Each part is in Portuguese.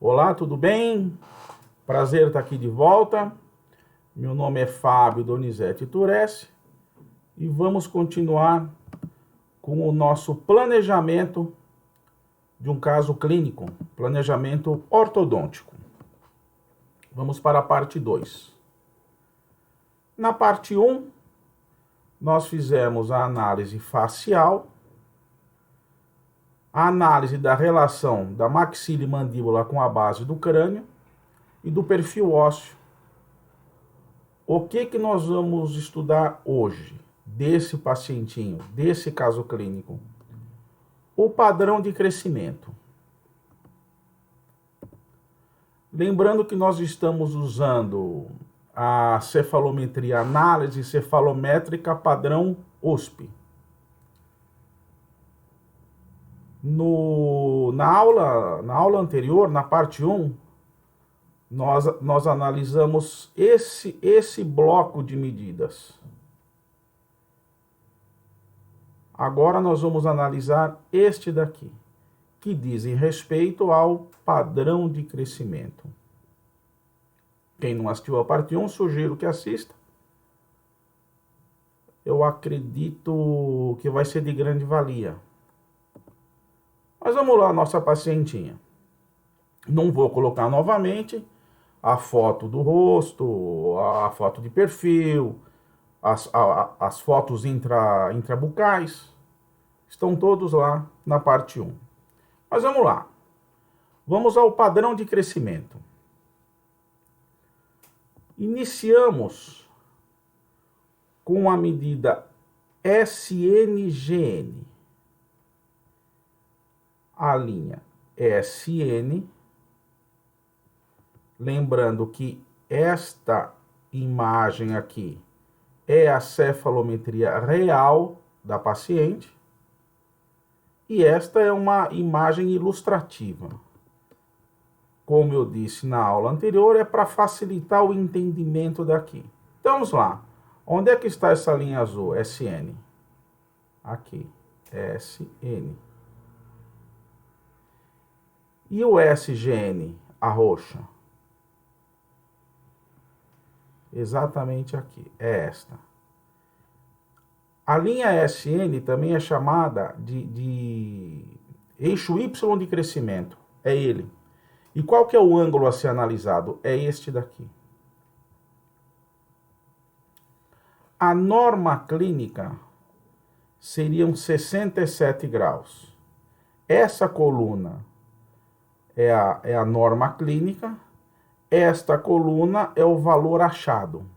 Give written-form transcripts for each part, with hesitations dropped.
Olá, tudo bem? Prazer estar aqui de volta. Meu nome é Fábio Donizete Turesi e vamos continuar com o nosso planejamento de um caso clínico, planejamento ortodôntico. Vamos para a parte 2. Na parte 1, nós fizemos a análise facial, a análise da relação da maxila e mandíbula com a base do crânio e do perfil ósseo. O que nós vamos estudar hoje desse pacientinho, desse caso clínico? O padrão de crescimento. Lembrando que nós estamos usando a cefalometria, análise cefalométrica padrão OSP. Na aula anterior, na parte 1, nós analisamos esse bloco de medidas. Agora nós vamos analisar este daqui, que dizem respeito ao padrão de crescimento. Quem não assistiu a parte 1, sugiro que assista. Eu acredito que vai ser de grande valia. Mas vamos lá, nossa pacientinha. Não vou colocar novamente a foto do rosto, a foto de perfil, as fotos intrabucais. Estão todos lá na parte 1. Mas vamos lá. Vamos ao padrão de crescimento. Iniciamos com a medida SNGN. A linha SN, lembrando que esta imagem aqui é a cefalometria real da paciente e esta é uma imagem ilustrativa. Como eu disse na aula anterior, é para facilitar o entendimento daqui. Então vamos lá. Onde é que está essa linha azul? SN. Aqui. SN. E o SGN, a roxa? Exatamente aqui, é esta. A linha SN também é chamada de eixo Y de crescimento, é ele. E qual que é o ângulo a ser analisado? É este daqui. A norma clínica seriam 67 graus. Essa coluna é a norma clínica, esta coluna é o valor achado.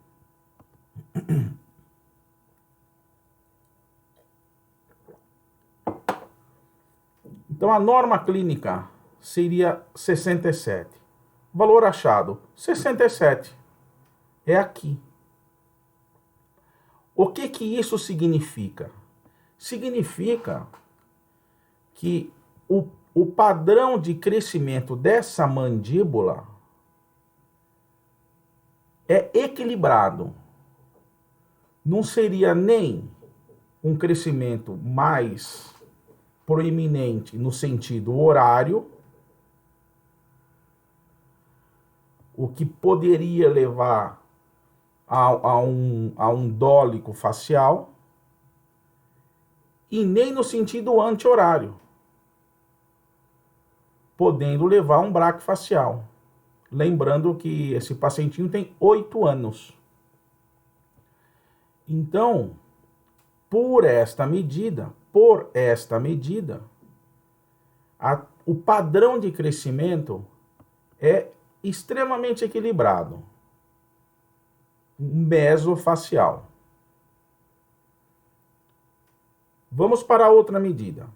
Então, a norma clínica seria 67. Valor achado, 67. É aqui. O que isso significa? Significa que o padrão de crescimento dessa mandíbula é equilibrado. Não seria nem um crescimento mais proeminente no sentido horário, o que poderia levar a um dólico facial, e nem no sentido anti-horário, podendo levar a um braquifacial. Lembrando que esse pacientinho tem 8 anos. Então, por esta medida, o padrão de crescimento é extremamente equilibrado. Mesofacial. Vamos para a outra medida.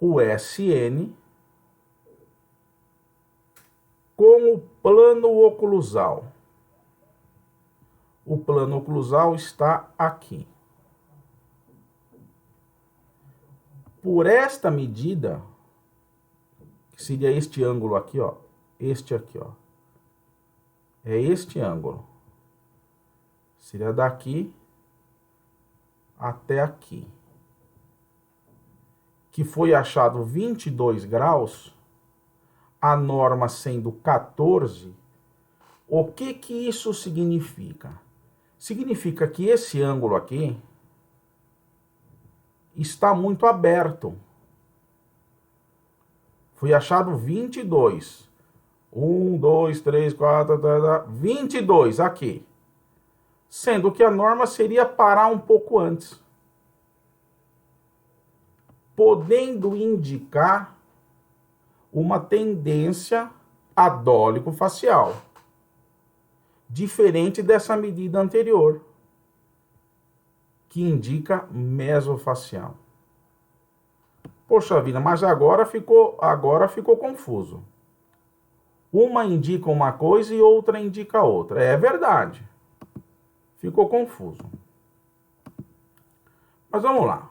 O SN com o plano oclusal. O plano oclusal está aqui. Por esta medida, que seria este ângulo aqui, ó, este aqui, ó, é este ângulo. Seria daqui até aqui, que foi achado 22 graus, a norma sendo 14, o que que isso significa? Significa que esse ângulo aqui está muito aberto. Foi achado 22. 1, 2, 3, 4, 22 aqui. Sendo que a norma seria parar um pouco antes, podendo indicar uma tendência adólico-facial, diferente dessa medida anterior, que indica mesofacial. Poxa vida, mas agora ficou confuso. Uma indica uma coisa e outra indica outra. É verdade. Ficou confuso. Mas vamos lá.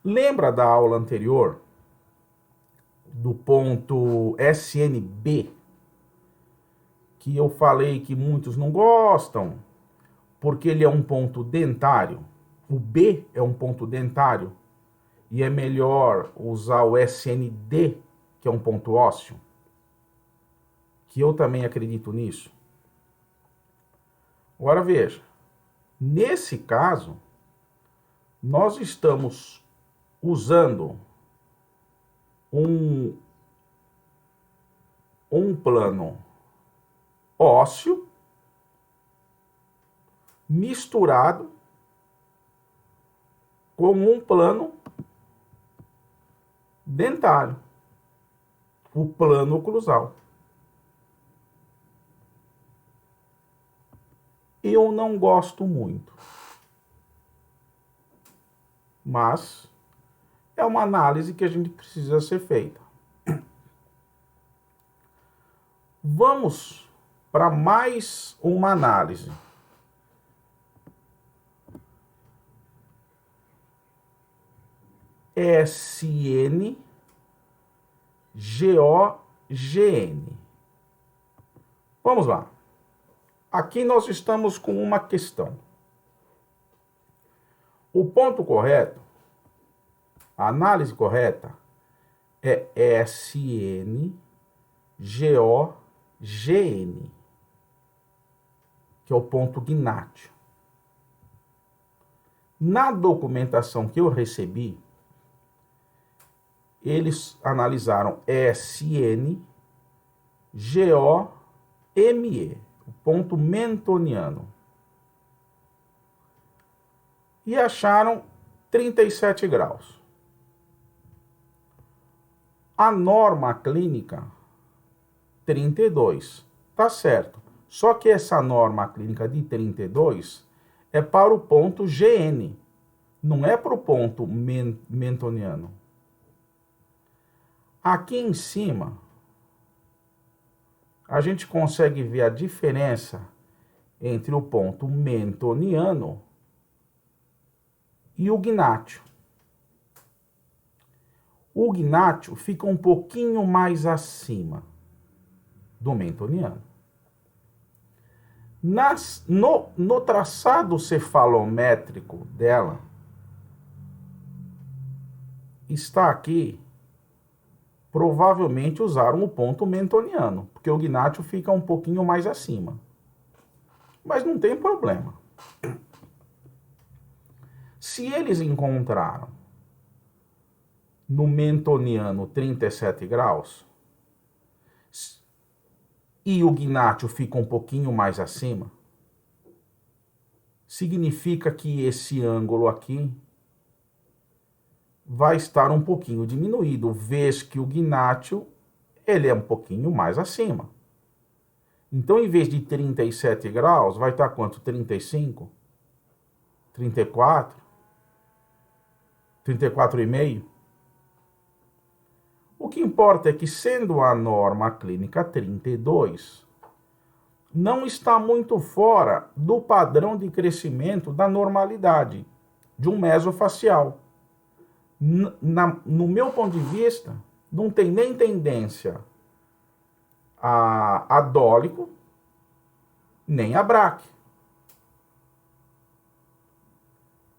Lembra da aula anterior do ponto SNB? Que eu falei que muitos não gostam, porque ele é um ponto dentário. O B é um ponto dentário. E é melhor usar o SND, que é um ponto ósseo. Que eu também acredito nisso. Agora veja, nesse caso, nós estamos usando um plano ósseo misturado com um plano dentário, o plano oclusal. Eu não gosto muito, mas é uma análise que a gente precisa ser feita. Vamos para mais uma análise. SN, GOGN. Vamos lá. Aqui nós estamos com uma questão. O ponto correto, a análise correta, é SN, GOGN, que é o ponto gnátio. Na documentação que eu recebi, eles analisaram SN, GOME, o ponto mentoniano, e acharam 37 graus. A norma clínica, 32, tá certo. Só que essa norma clínica de 32 é para o ponto GN, não é para o ponto mentoniano. Aqui em cima, a gente consegue ver a diferença entre o ponto mentoniano e o gnátio. O gnátio fica um pouquinho mais acima do mentoniano. No traçado cefalométrico dela, está aqui, provavelmente usaram o ponto mentoniano, porque o gnátio fica um pouquinho mais acima. Mas não tem problema. Se eles encontraram no mentoniano 37 graus e o gnátio fica um pouquinho mais acima, significa que esse ângulo aqui vai estar um pouquinho diminuído, vez que o gnátio ele é um pouquinho mais acima. Então, em vez de 37 graus, vai estar quanto? 35? 34? 34,5? O que importa é que, sendo a norma clínica 32, não está muito fora do padrão de crescimento da normalidade de um mesofacial. No meu ponto de vista, não tem nem tendência a dólico, nem a braque.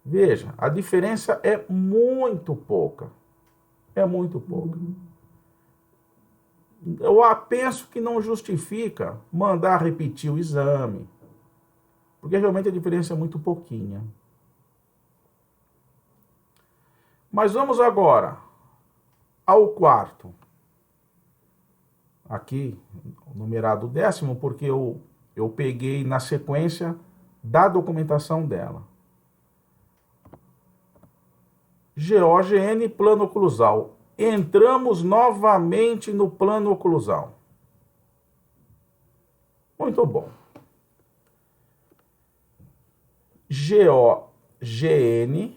Veja, a diferença é muito pouca. É muito pouca. Eu penso que não justifica mandar repetir o exame, porque realmente a diferença é muito pouquinha. Mas vamos agora ao quarto. Aqui, numerado 10º, porque eu peguei na sequência da documentação dela. GOGN, plano oclusal. Entramos novamente no plano oclusal. Muito bom. GOGN,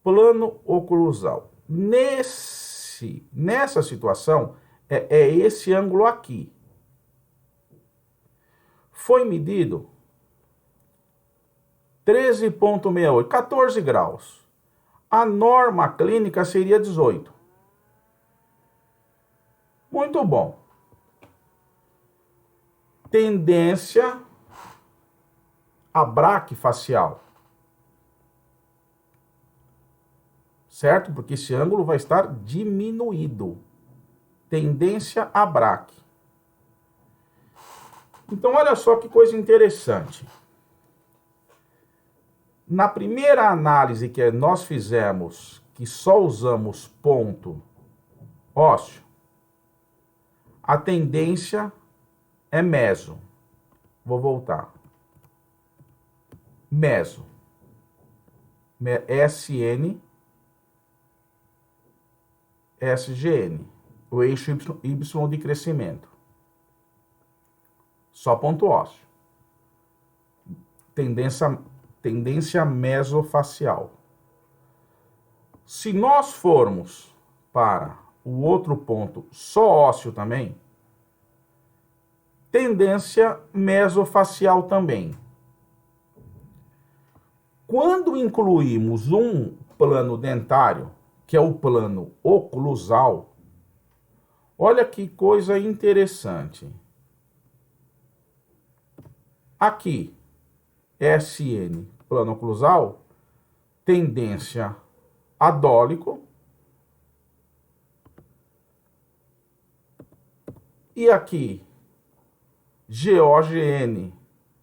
plano oclusal. Nessa situação, é esse ângulo aqui. Foi medido 13,68, 14 graus. A norma clínica seria 18. Muito bom. Tendência abraquifacial. Certo? Porque esse ângulo vai estar diminuído. Tendência abraque. Então, olha só que coisa interessante. Na primeira análise que nós fizemos, que só usamos ponto ósseo, a tendência é meso. Vou voltar. Meso. SN, SGN. O eixo Y de crescimento. Só ponto ósseo. Tendência mesofacial. Se nós formos para o outro ponto só ósseo também, tendência mesofacial também. Quando incluímos um plano dentário, que é o plano oclusal, olha que coisa interessante. Aqui, SN, plano oclusal, tendência adólico. E aqui, GOGN,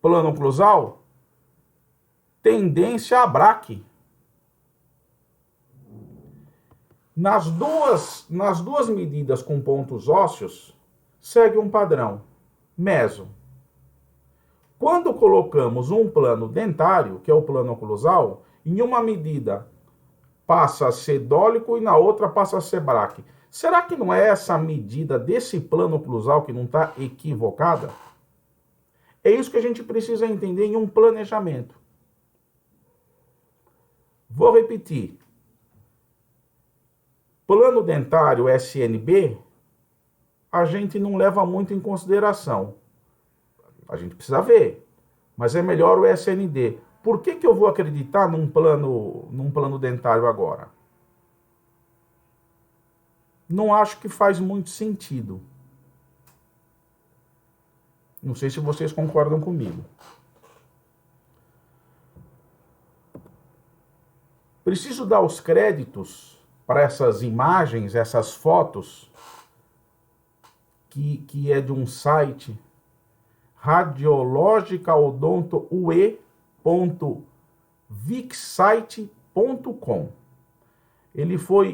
plano oclusal, tendência abraque. Nas duas medidas com pontos ósseos, segue um padrão, meso. Quando colocamos um plano dentário, que é o plano oclusal, em uma medida passa a ser dólico e na outra passa a ser braque. Será que não é essa medida desse plano oclusal que não está equivocada? É isso que a gente precisa entender em um planejamento. Vou repetir. Plano dentário SNB, a gente não leva muito em consideração. A gente precisa ver, mas é melhor o SND. Por que eu vou acreditar num plano dentário agora? Não acho que faz muito sentido. Não sei se vocês concordam comigo. Preciso dar os créditos para essas imagens, essas fotos, que é de um site radiologicalodontoue.vixsite.com. Ele foi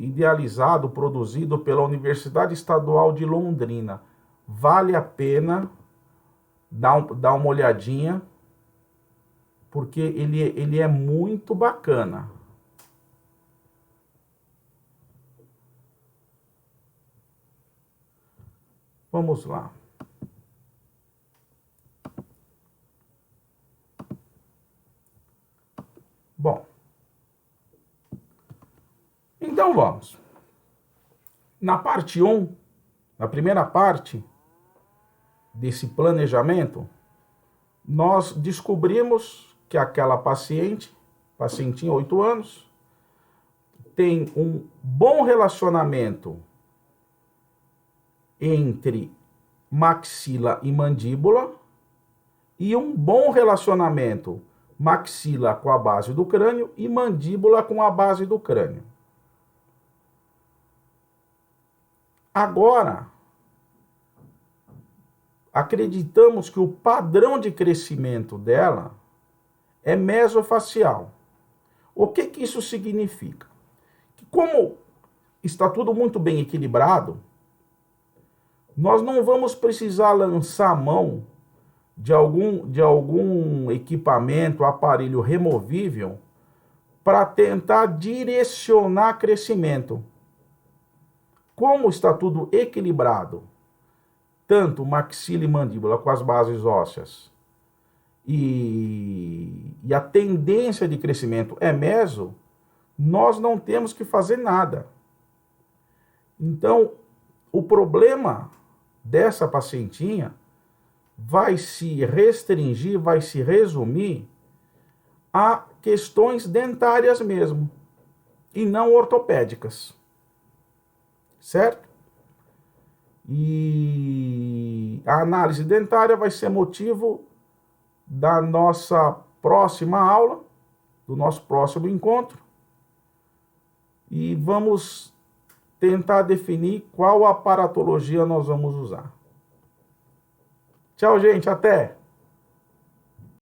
idealizado, produzido pela Universidade Estadual de Londrina. Vale a pena dar uma olhadinha, porque ele é muito bacana. Vamos lá. Bom, então vamos. Na parte 1, na primeira parte desse planejamento, nós descobrimos que aquela pacientinha, 8 anos, tem um bom relacionamento entre maxila e mandíbula e um bom relacionamento maxila com a base do crânio e mandíbula com a base do crânio. Agora, acreditamos que o padrão de crescimento dela é mesofacial. O que isso significa? Que como está tudo muito bem equilibrado, nós não vamos precisar lançar a mão de algum equipamento, aparelho removível, para tentar direcionar crescimento. Como está tudo equilibrado, tanto maxila e mandíbula com as bases ósseas, e a tendência de crescimento é meso, nós não temos que fazer nada. Então, o problema dessa pacientinha vai se restringir, vai se resumir a questões dentárias mesmo, e não ortopédicas. Certo? E a análise dentária vai ser motivo da nossa próxima aula, do nosso próximo encontro, e vamos tentar definir qual aparatologia nós vamos usar. Tchau, gente, até!